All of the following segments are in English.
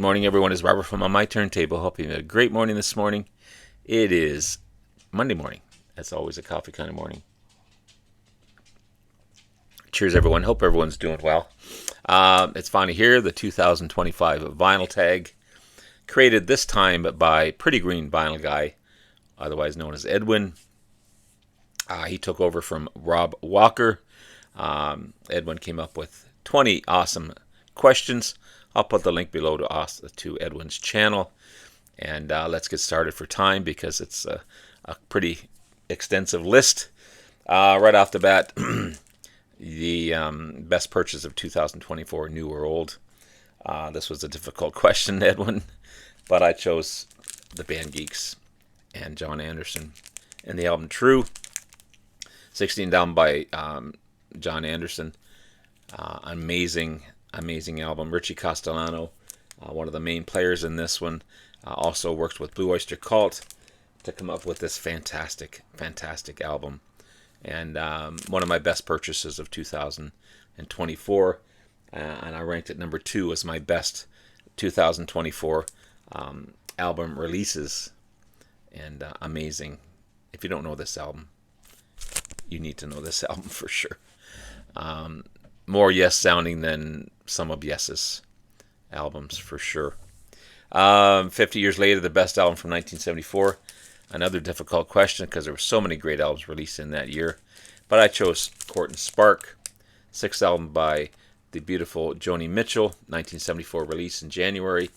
morning, everyone. It's Robert from On My Turntable. Hope you had a great morning this morning. It is Monday morning. That's always a coffee kind of morning. Cheers, everyone. Hope everyone's doing well. It's finally here, the 2025 vinyl tag, created this time by Pretty Green Vinyl Guy, otherwise known as Edwin. He took over from Rob Walker. Edwin came up with 20 awesome questions. I'll put the link below to Edwin's channel. And let's get started for time because it's a pretty extensive list. Right off the bat, the best purchase of 2024, new or old. This was a difficult question, Edwin, but I chose the Band Geeks and John Anderson and the album True. 16 down by John Anderson. Amazing album. Richie Castellano, one of the main players in this one, also worked with Blue Oyster Cult to come up with this fantastic album. And one of my best purchases of 2024. And I ranked it number 2 as my best 2024 album releases. And amazing. If you don't know this album, you need to know this album for sure. More Yes sounding than some of Yes's albums for sure. 50 years later, the best album from 1974. Another difficult question because there were so many great albums released in that year. But I chose Court and Spark, 6th album by the beautiful Joni Mitchell, 1974 release in January.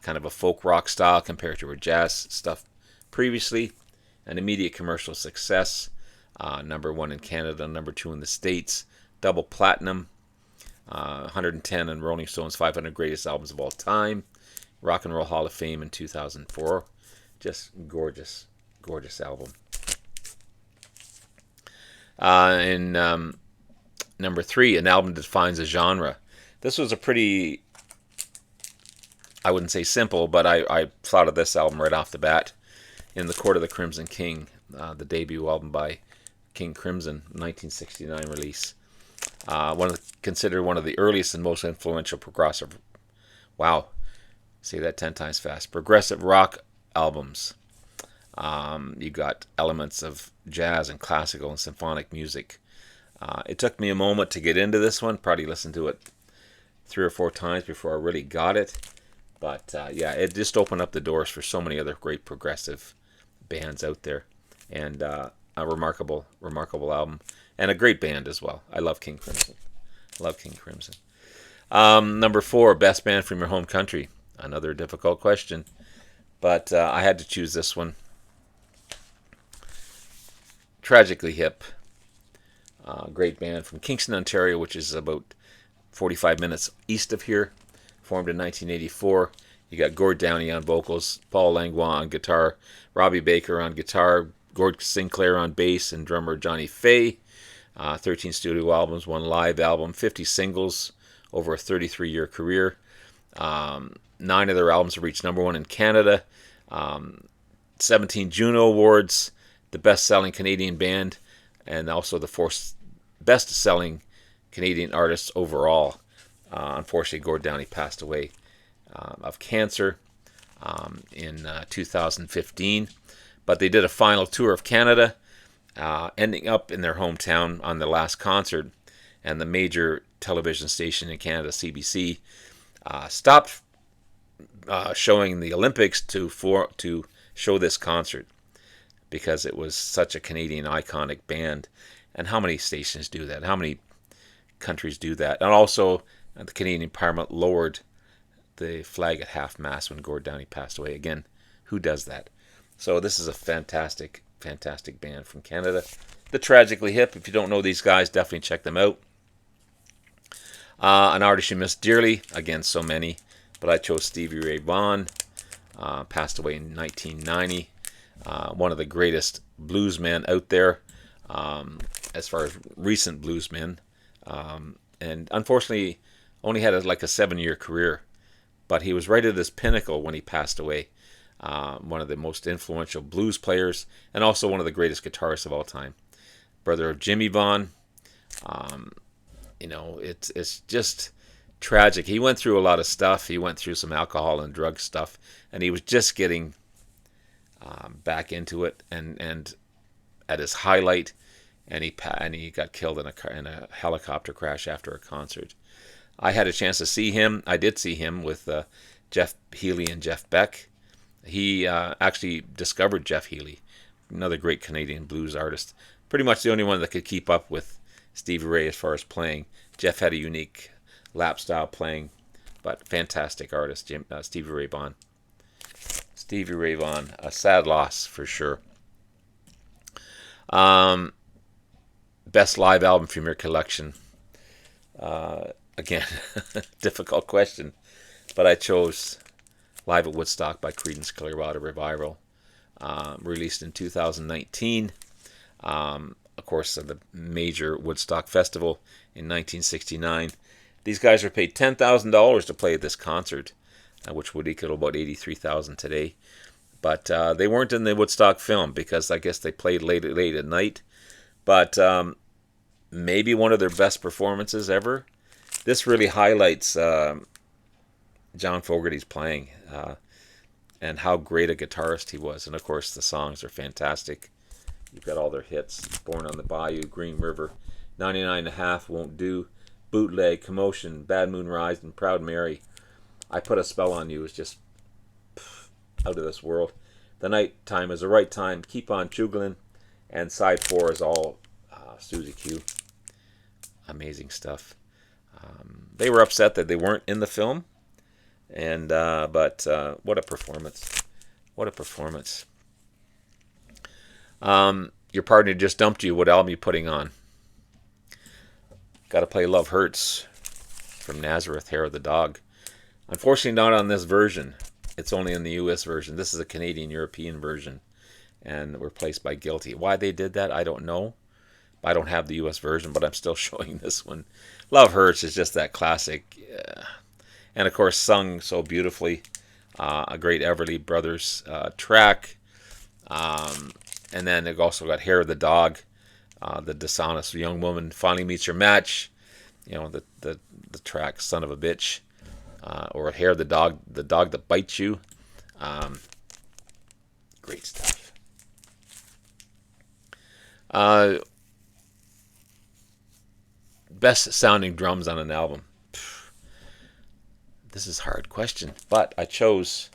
Kind of a folk rock style compared to her jazz stuff previously. An immediate commercial success. Number 1 in Canada, number 2 in the States. Double platinum. 110 in Rolling Stone's 500 greatest albums of all time. Rock and Roll Hall of Fame in 2004. Just gorgeous album. And number 3, an album that defines a genre. This was a pretty, I wouldn't say simple, but I thought of this album right off the bat. In the Court of the Crimson King, the debut album by King Crimson, 1969 release. Considered one of the earliest and most influential progressive, say that 10 times fast, progressive rock albums. You got elements of jazz and classical and symphonic music. It took me a moment to get into this one, probably listened to it 3 or 4 times before I really got it. But it just opened up the doors for so many other great progressive bands out there. And a remarkable album. And a great band as well. I love King Crimson. Number 4, best band from your home country. Another difficult question. But I had to choose this one. Tragically Hip. Great band from Kingston, Ontario, which is about 45 minutes east of here. Formed in 1984. You got Gord Downey on vocals, Paul Langlois on guitar, Robbie Baker on guitar, Gord Sinclair on bass, and drummer Johnny Fay. 13 studio albums, 1 live album, 50 singles over a 33-year career. 9 of their albums have reached number 1 in Canada. 17 Juno Awards, the best-selling Canadian band, and also the 4th best-selling Canadian artists overall. Unfortunately, Gord Downey passed away of cancer in 2015. But they did a final tour of Canada, ending up in their hometown on their last concert. And the major television station in Canada, CBC, stopped showing the Olympics to show this concert because it was such a Canadian iconic band. And how many stations do that? How many countries do that? And also, the Canadian Parliament lowered the flag at half-mast when Gord Downey passed away. Again, who does that? So this is a fantastic band from Canada. The Tragically Hip. If you don't know these guys, definitely check them out. An artist you miss dearly. Again, so many. But I chose Stevie Ray Vaughan. Passed away in 1990. One of the greatest bluesmen out there. As far as recent bluesmen. And unfortunately, only had a 7-year career. But he was right at his pinnacle when he passed away. One of the most influential blues players, and also one of the greatest guitarists of all time. Brother of Jimmy Vaughan. It's just tragic. He went through a lot of stuff. He went through some alcohol and drug stuff, and he was just getting back into it, and at his highlight, and he got killed in a helicopter crash after a concert. I had a chance to see him. I did see him with Jeff Healey and Jeff Beck. He actually discovered Jeff Healey, another great Canadian blues artist. Pretty much the only one that could keep up with Stevie Ray as far as playing. Jeff had a unique lap style playing, but fantastic artist, Stevie Ray Vaughan. Stevie Ray Vaughan, a sad loss for sure. Best live album from your collection. Again, difficult question, but I chose Live at Woodstock by Creedence Clearwater Revival, released in 2019. Of course, the major Woodstock Festival in 1969. These guys were paid $10,000 to play at this concert, which would equal about $83,000 today. But they weren't in the Woodstock film because I guess they played late at night. But maybe one of their best performances ever. This really highlights John Fogerty's playing and how great a guitarist he was. And of course, the songs are fantastic. You've got all their hits: Born on the Bayou, Green River, 99.5, Won't Do, Bootleg, Commotion, Bad Moon Rise, and Proud Mary. I Put a Spell on You is just out of this world. The Night Time is the Right Time, Keep on Chugglin', and side 4 is all Susie Q. Amazing stuff. They were upset that they weren't in the film, and but what a performance! What a performance! Your partner just dumped you. What album are you putting on? Got to play Love Hurts from Nazareth, Hair of the Dog. Unfortunately, not on this version. It's only in the U.S. version. This is a Canadian-European version, and replaced by Guilty. Why they did that, I don't know. I don't have the U.S. version, but I'm still showing this one. Love Hurts is just that classic. And, of course, sung so beautifully. A great Everly Brothers track. And then they've also got Hair of the Dog. The dishonest young woman finally meets her match. You know, the track Son of a Bitch. Or Hair of the Dog that bites you. Great stuff. Best sounding drums on an album. This is a hard question, but I chose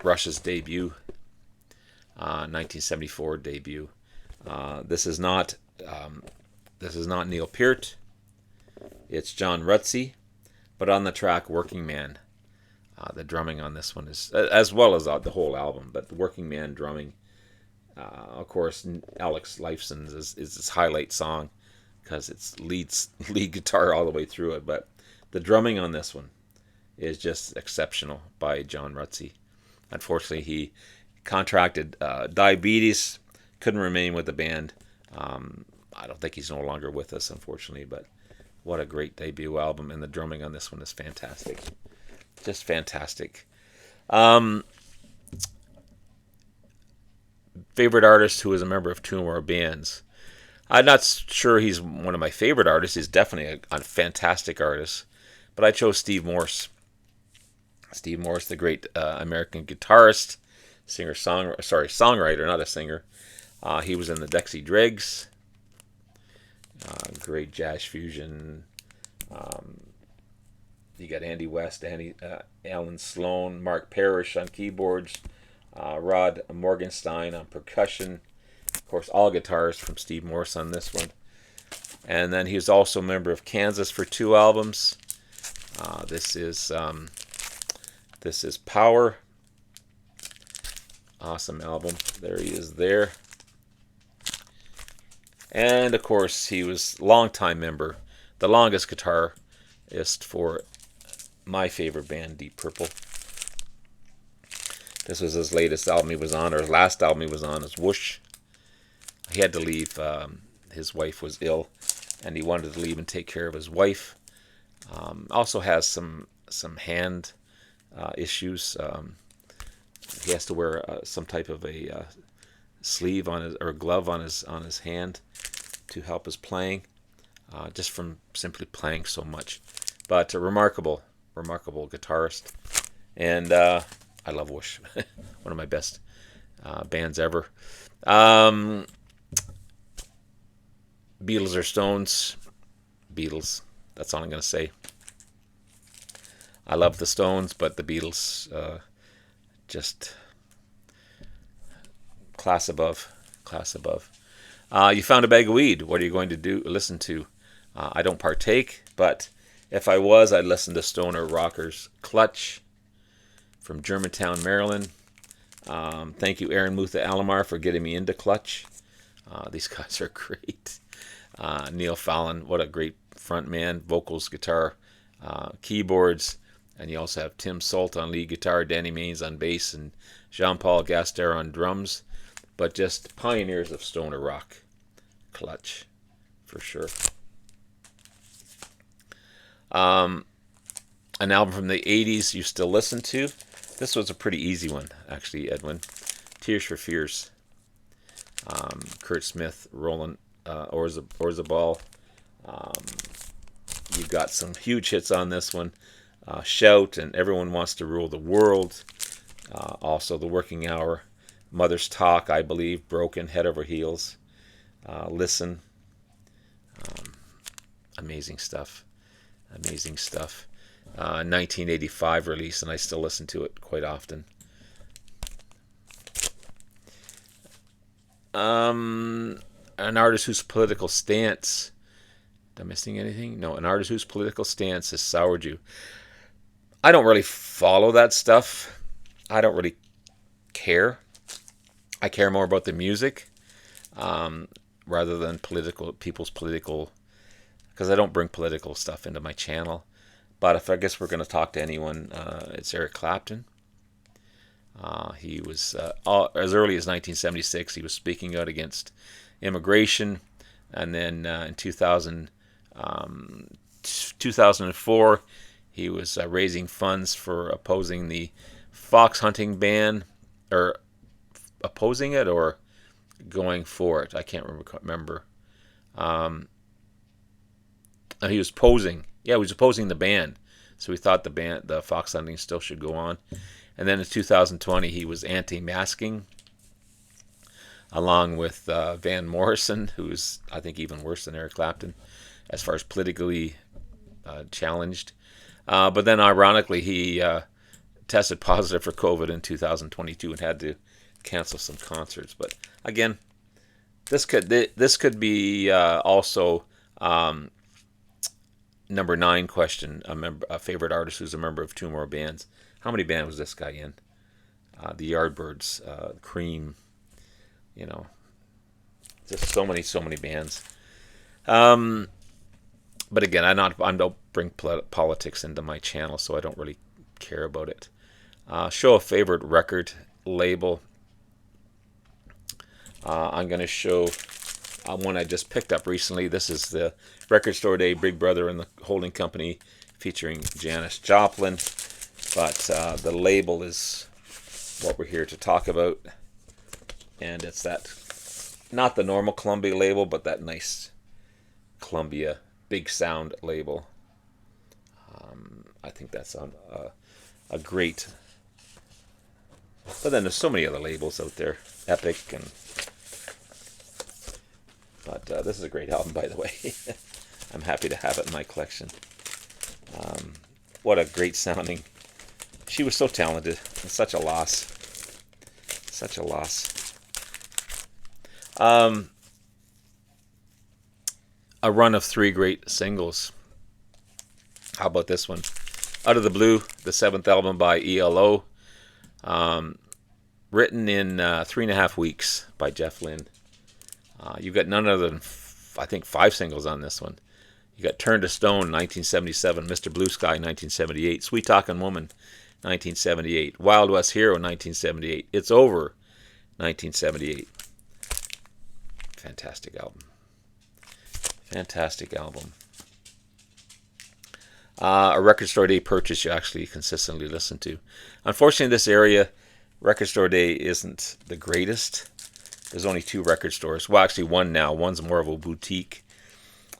Rush's debut, 1974 debut. This is not Neil Peart. It's John Rutsey, but on the track Working Man. The drumming on this one is, as well as the whole album, but the Working Man drumming. Of course, Alex Lifeson's is his highlight song because it's lead guitar all the way through it. But the drumming on this one is just exceptional by John Rutsey. Unfortunately, he contracted diabetes, couldn't remain with the band. I don't think he's no longer with us, unfortunately, but what a great debut album, and the drumming on this one is fantastic. Just fantastic. Favorite artist who is a member of two or more bands. I'm not sure he's one of my favorite artists. He's definitely a fantastic artist. But I chose Steve Morse. Steve Morse, the great American guitarist, songwriter, not a singer. He was in the Dexy Dregs. Great jazz fusion. You got Andy West, Alan Sloan, Mark Parrish on keyboards, Rod Morgenstein on percussion. Of course, all guitars from Steve Morse on this one. And then he was also a member of Kansas for 2 albums. This is Power. Awesome album. There he is there. And of course, he was a longtime member, the longest guitarist for my favorite band, Deep Purple. This was his latest album he was on, or his last album he was on, is Whoosh. He had to leave. His wife was ill, and he wanted to leave and take care of his wife. Also has some hand issues. He has to wear some type of a sleeve on his, or glove on his hand to help his playing, just from simply playing so much. But a remarkable, remarkable guitarist. And I love Wish. One of my best bands ever. Um, Beatles or Stones? Beatles. That's all I'm going to say. I love the Stones, but the Beatles, just class above. Class above. You found a bag of weed. What are you going to do? Listen to? I don't partake, but if I was, I'd listen to Stoner Rockers. Clutch from Germantown, Maryland. Thank you, Aaron Mutha Alomar, for getting me into Clutch. These guys are great. Neil Fallon, what a great front man. Vocals, guitar, keyboards. And you also have Tim Salt on lead guitar, Danny Maines on bass, and Jean-Paul Gaster on drums. But just pioneers of stoner rock. Clutch, for sure. An album from the 80s you still listen to. This was a pretty easy one, actually, Edwin. Tears for Fears. Kurt Smith, Roland Orzabal. You've got some huge hits on this one. Shout and Everyone Wants to Rule the World. Also The Working Hour. Mother's Talk, I Believe. Broken, Head Over Heels. Listen. Amazing stuff. Amazing stuff. 1985 release, and I still listen to it quite often. An artist whose political stance... Am I missing anything? No, an artist whose political stance has soured you. I don't really follow that stuff. I don't really care. I care more about the music rather than people's political... Because I don't bring political stuff into my channel. But if I guess we're going to talk to anyone, it's Eric Clapton. He was, as early as 1976, he was speaking out against immigration. And then in 2004, he was raising funds for opposing the fox hunting ban, or opposing it or going for it. I can't remember. He was opposing. Yeah, he was opposing the ban. So we thought the fox hunting still should go on. And then in 2020, he was anti-masking, along with Van Morrison, who's, I think, even worse than Eric Clapton, as far as politically challenged. But then, ironically, he tested positive for COVID in 2022 and had to cancel some concerts. But again, this could be also number 9 question: a favorite artist who's a member of 2 more bands. How many bands was this guy in? The Yardbirds, Cream, just so many bands. But again, I don't bring politics into my channel, so I don't really care about it. Show a favorite record label. I'm going to show one I just picked up recently. This is the Record Store Day Big Brother and the Holding Company, featuring Janis Joplin. But the label is what we're here to talk about. And it's that, not the normal Columbia label, but that nice Columbia Big Sound label. I think that's on a great... But then there's so many other labels out there. Epic and... But this is a great album, by the way. I'm happy to have it in my collection. What a great sounding... She was so talented. It's such a loss. Such a loss. A run of 3 great singles. How about this one? Out of the Blue, the 7th album by ELO. Written in 3.5 weeks by Jeff Lynne. You've got none other than, I think, 5 singles on this one. You got Turn to Stone, 1977. Mr. Blue Sky, 1978. Sweet Talkin' Woman, 1978. Wild West Hero, 1978. It's Over, 1978. Fantastic album. Fantastic album. A Record Store Day purchase you actually consistently listen to. Unfortunately, in this area, Record Store Day isn't the greatest. There's only 2 record stores. Well, actually one now. One's more of a boutique.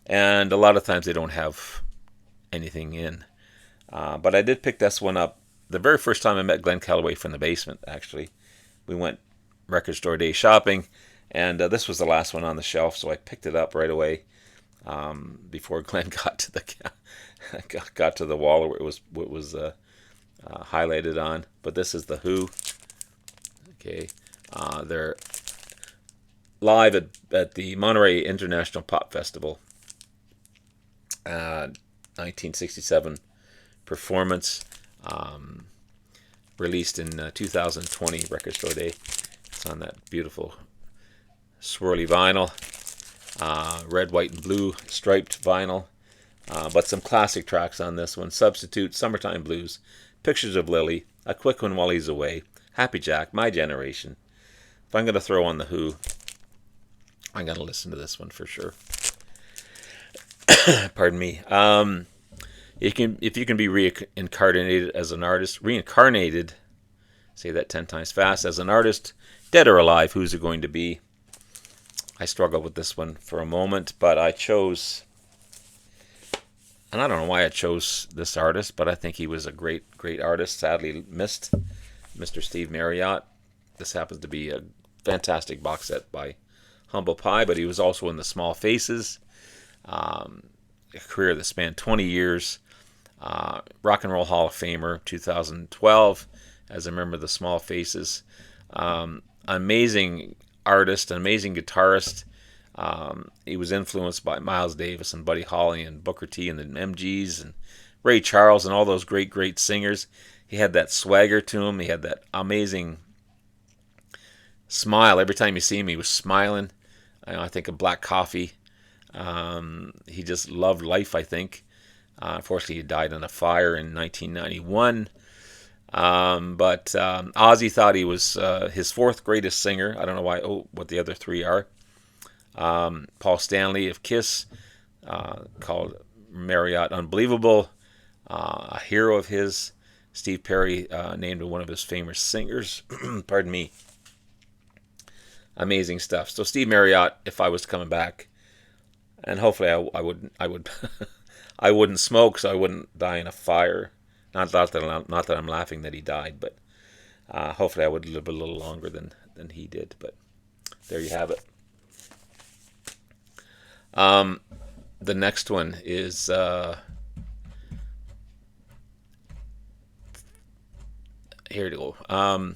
And a lot of times they don't have anything in. But I did pick this one up the very first time I met Glenn Calloway from the basement, actually. We went record store day shopping, and this was the last one on the shelf, so I picked it up right away before Glenn got to the got to the wall where it was highlighted on. But this is the Who. Okay, they're live at the Monterey International Pop Festival. 1967 performance, released in 2020 record store day. It's on that beautiful swirly vinyl, red, white, and blue striped vinyl. But some classic tracks on this one: Substitute, Summertime Blues, Pictures of Lily, A Quick One While He's Away, Happy Jack, My Generation. If I'm going to throw on the Who, I'm going to listen to this one for sure. Pardon me. If you can be reincarnated as an artist, reincarnated, say that 10 times fast, as an artist, dead or alive, who's it going to be? I struggled with this one for a moment, but I chose, and I don't know why I chose this artist, but I think he was a great artist, sadly missed, Mr. Steve Marriott. This happens to be a fantastic box set by Humble Pie, but he was also in the Small Faces, a career that spanned 20 years, Rock and Roll Hall of Famer, 2012, as a member of the Small Faces. Amazing artist, an amazing guitarist. He was influenced by Miles Davis and Buddy Holly and Booker T and the MGs and Ray Charles and all those great singers. He had that swagger to him. He had that amazing smile. Every time you see him, he was smiling. I think of Black Coffee. He just loved life, I think. Unfortunately, he died in a fire in 1991. But Ozzy thought he was his fourth greatest singer. I don't know what the other three are. Paul Stanley of Kiss called Marriott unbelievable, a hero of his. Steve Perry named him one of his famous singers. Pardon me. Amazing stuff. So Steve Marriott, if I was coming back, and hopefully I would I wouldn't smoke, so I wouldn't die in a fire. Not that I'm laughing that he died, but hopefully I would live a little longer than he did. But there you have it. The next one is here to go.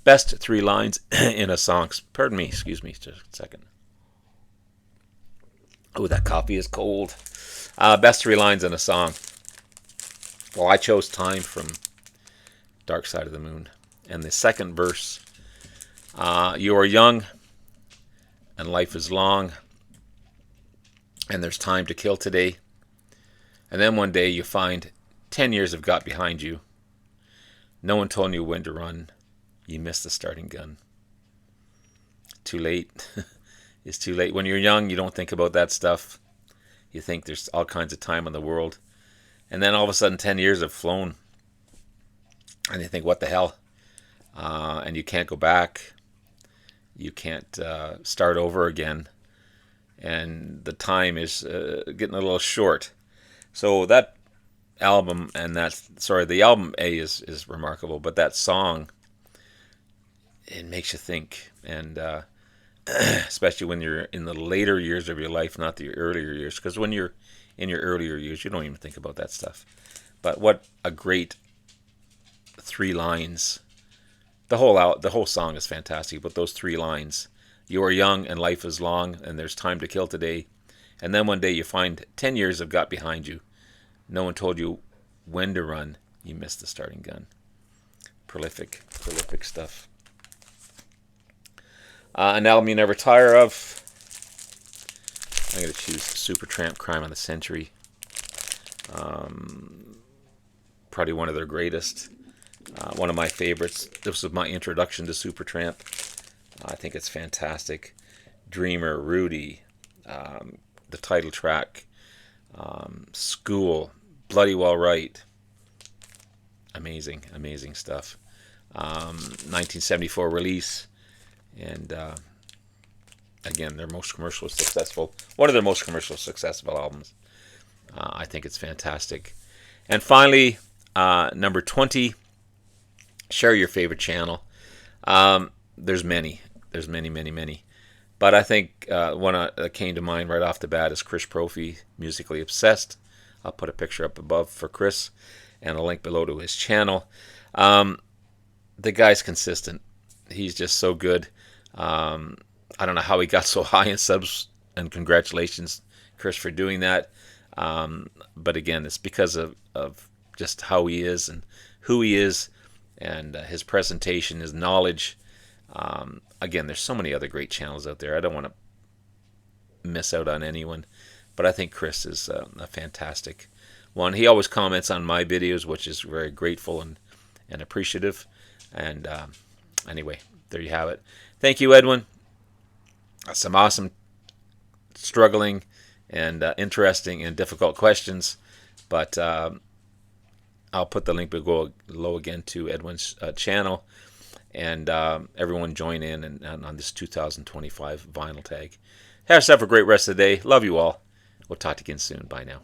Best 3 lines in a song. Pardon me, excuse me, just a second. Oh, that coffee is cold. Best 3 lines in a song. Well, I chose Time from Dark Side of the Moon. And the second verse, you are young and life is long and there's time to kill today. And then one day you find 10 years have got behind you. No one told you when to run. You missed the starting gun. Too late. It's too late. When you're young, you don't think about that stuff. You think there's all kinds of time in the world. And then all of a sudden 10 years have flown. And you think, what the hell? And you can't go back. You can't start over again. And the time is getting a little short. So that album the album A is remarkable, but that song, it makes you think. And especially when you're in the later years of your life, not the earlier years. Because when you're in your earlier years, you don't even think about that stuff. But what a great 3 lines. The whole song is fantastic, but those 3 lines. You are young and life is long and there's time to kill today. And then one day you find 10 years have got behind you. No one told you when to run. You missed the starting gun. Prolific stuff. An album you never tire of. I'm going to choose Supertramp, Crime of the Century. Probably one of their greatest. One of my favorites. This was my introduction to Supertramp. I think it's fantastic. Dreamer, Rudy, the title track, School, Bloody Well Right. Amazing stuff. 1974 release. And again, one of their most commercially successful albums. I think it's fantastic. And finally, number 20, share your favorite channel. There's many. There's many, many, many. But I think one that came to mind right off the bat is Chris Profi, Musically Obsessed. I'll put a picture up above for Chris and a link below to his channel. The guy's consistent. He's just so good. I don't know how he got so high in subs, and congratulations, Chris, for doing that. But again, it's because of just how he is and who he is, and his presentation, his knowledge. Again, there's so many other great channels out there. I don't want to miss out on anyone, but I think Chris is a fantastic one. He always comments on my videos, which is very grateful and appreciative. And anyway, there you have it. Thank you, Edwin. Some awesome, struggling, and interesting and difficult questions. But I'll put the link below again to Edwin's channel. And everyone join in and on this 2025 vinyl tag. Have yourself a great rest of the day. Love you all. We'll talk to you again soon. Bye now.